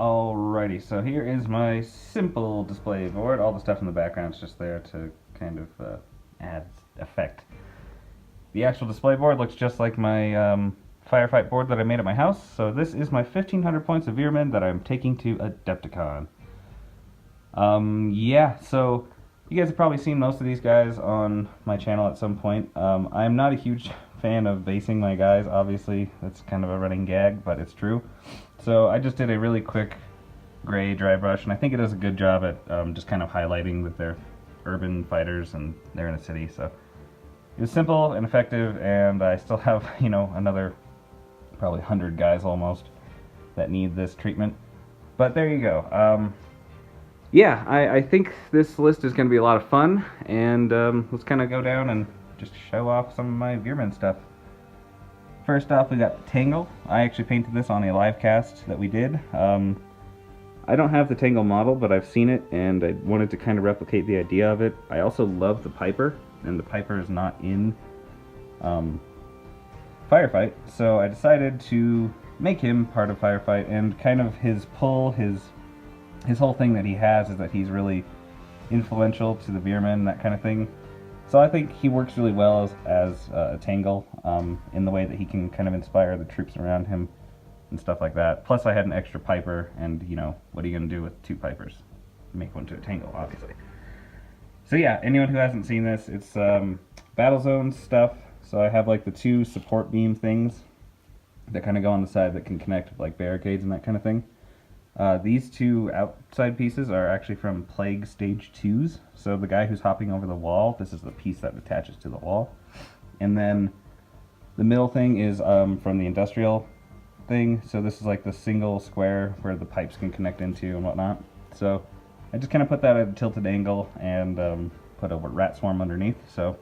Alrighty, so here is my simple display board. All the stuff in the background is just there to kind of add effect. The actual display board looks just like my firefight board that I made at my house. So this is my 1500 points of Veer-Myn that I'm taking to Adepticon. Yeah, so you guys have probably seen most of these guys on my channel at some point. I'm not a huge fan of basing my guys, obviously. That's kind of a running gag, but it's true. So I just did a really quick gray dry brush, and I think it does a good job at just kind of highlighting that they're urban fighters and they're in a city. So it was simple and effective, and I still have, you know, another probably 100 guys almost that need this treatment. But there you go. Yeah, I think this list is going to be a lot of fun, and let's kind of go down and just show off some of my Veer-Myn stuff. First off, we got the Tangle. I actually painted this on a live cast that we did. I don't have the Tangle model, but I've seen it, and I wanted to kind of replicate the idea of it. I also love the Piper, and the Piper is not in Firefight, so I decided to make him part of Firefight, and kind of his pull, his whole thing that he has is that he's really influential to the Veer-Myn, that kind of thing. So I think he works really well as a Tangle in the way that he can kind of inspire the troops around him and stuff like that. Plus I had an extra Piper, and you know, what are you going to do with two Pipers? Make one to a Tangle, obviously. So yeah, anyone who hasn't seen this, it's BattleZone stuff. So I have like the two support beam things that kind of go on the side that can connect with like barricades and that kind of thing. These two outside pieces are actually from Plague Stage 2s. So the guy who's hopping over the wall, this is the piece that attaches to the wall. And then the middle thing is from the industrial thing. So this is like the single square where the pipes can connect into and whatnot. So I just kind of put that at a tilted angle and put a rat swarm underneath. So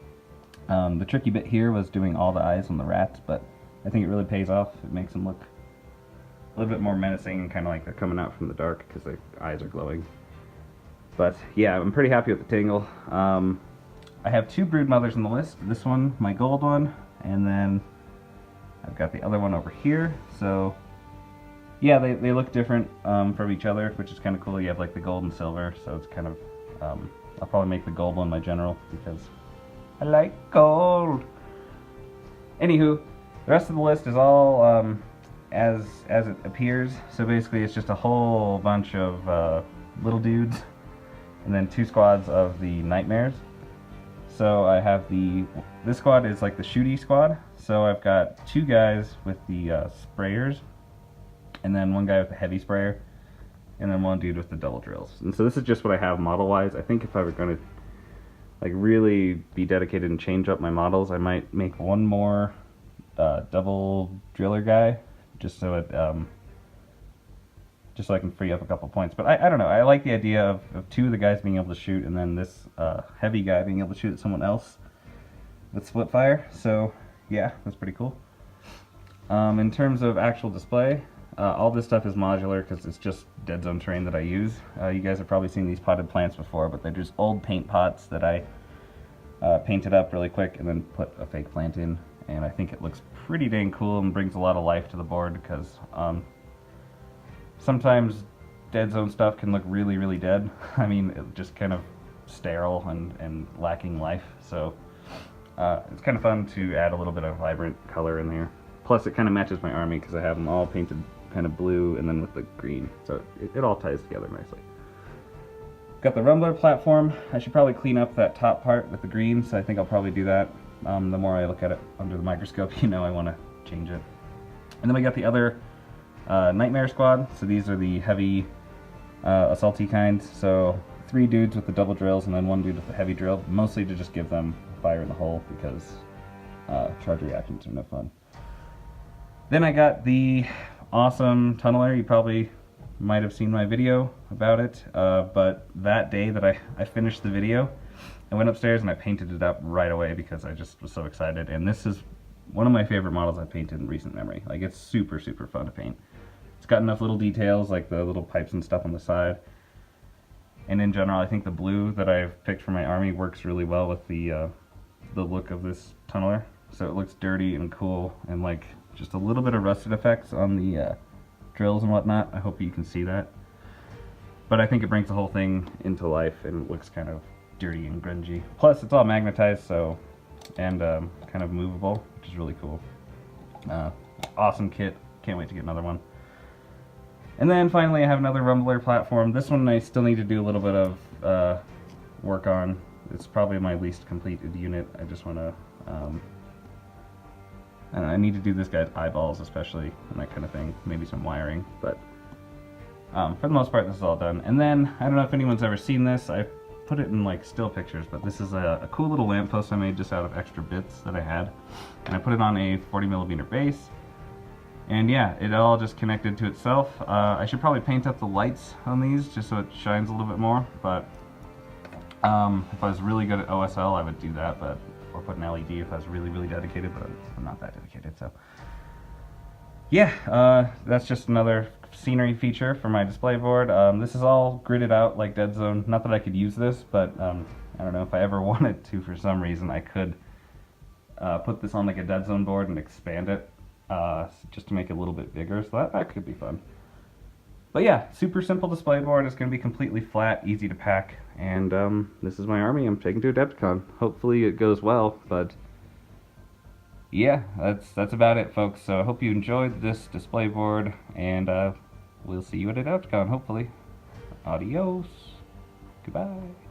the tricky bit here was doing all the eyes on the rats, but I think it really pays off. It makes them look a little bit more menacing and kind of like they're coming out from the dark because their eyes are glowing. But yeah, I'm pretty happy with the Tangle. I have two brood mothers on the list. This one, my gold one, and then I've got the other one over here. So yeah, they look different from each other, which is kind of cool. You have like the gold and silver, so it's kind of, I'll probably make the gold one my general because I like gold. Anywho, the rest of the list is all as it appears. So basically it's just a whole bunch of little dudes and then two squads of the nightmares. So I have this squad is like the shooty squad. So I've got two guys with the sprayers, and then one guy with the heavy sprayer, and then one dude with the double drills. And so this is just what I have model wise. I think if I were going to like really be dedicated and change up my models, I might make one more double driller guy, just so it just so I can free up a couple points. But I don't know, I like the idea of two of the guys being able to shoot, and then this heavy guy being able to shoot at someone else with split fire. So yeah, that's pretty cool. In terms of actual display, all this stuff is modular because it's just dead zone terrain that I use. You guys have probably seen these potted plants before, but they're just old paint pots that I painted up really quick and then put a fake plant in. And I think it looks pretty dang cool and brings a lot of life to the board because sometimes dead zone stuff can look really, really dead. I mean, it's just kind of sterile and lacking life. So it's kind of fun to add a little bit of vibrant color in there. Plus it kind of matches my army because I have them all painted kind of blue and then with the green. So it all ties together nicely. Got the Rumbler platform. I should probably clean up that top part with the green, so I think I'll probably do that. The more I look at it under the microscope, you know, I want to change it. And then we got the other Nightmare Squad. So these are the heavy assaulty kinds. So 3 dudes with the double drills and then 1 dude with the heavy drill, mostly to just give them fire in the hole because charge reactions are no fun. Then I got the awesome tunneler. You probably might have seen my video about it, but that day that I finished the video, I went upstairs and I painted it up right away because I just was so excited. And this is one of my favorite models I've painted in recent memory. Like, it's super, super fun to paint. It's got enough little details, like the little pipes and stuff on the side. And in general, I think the blue that I've picked for my army works really well with the look of this tunneler. So it looks dirty and cool, and like just a little bit of rusted effects on the drills and whatnot. I hope you can see that. But I think it brings the whole thing into life and it looks kind of dirty and grungy. Plus, it's all magnetized, so, and kind of movable, which is really cool. Awesome kit. Can't wait to get another one. And then finally, I have another Rumbler platform. This one I still need to do a little bit of work on. It's probably my least completed unit. I just want to, I need to do this guy's eyeballs especially, and that kind of thing. Maybe some wiring, but for the most part, this is all done. And then, I don't know if anyone's ever seen this. I put it in like still pictures, but this is a cool little lamppost I made just out of extra bits that I had. And I put it on a 40mm base. And yeah, it all just connected to itself. I should probably paint up the lights on these just so it shines a little bit more, but if I was really good at OSL, I would do that, but or put an LED if I was really, really dedicated, but I'm not that dedicated, so. Yeah, that's just another scenery feature for my display board. This is all gridded out like Dead Zone. Not that I could use this, but I don't know, if I ever wanted to for some reason, I could put this on like a Dead Zone board and expand it just to make it a little bit bigger, so that could be fun. But yeah, super simple display board. It's going to be completely flat, easy to pack, and this is my army I'm taking to Adepticon. Hopefully it goes well, but yeah, that's about it, folks. So I hope you enjoyed this display board, and we'll see you at Adepticon, hopefully. Adios. Goodbye.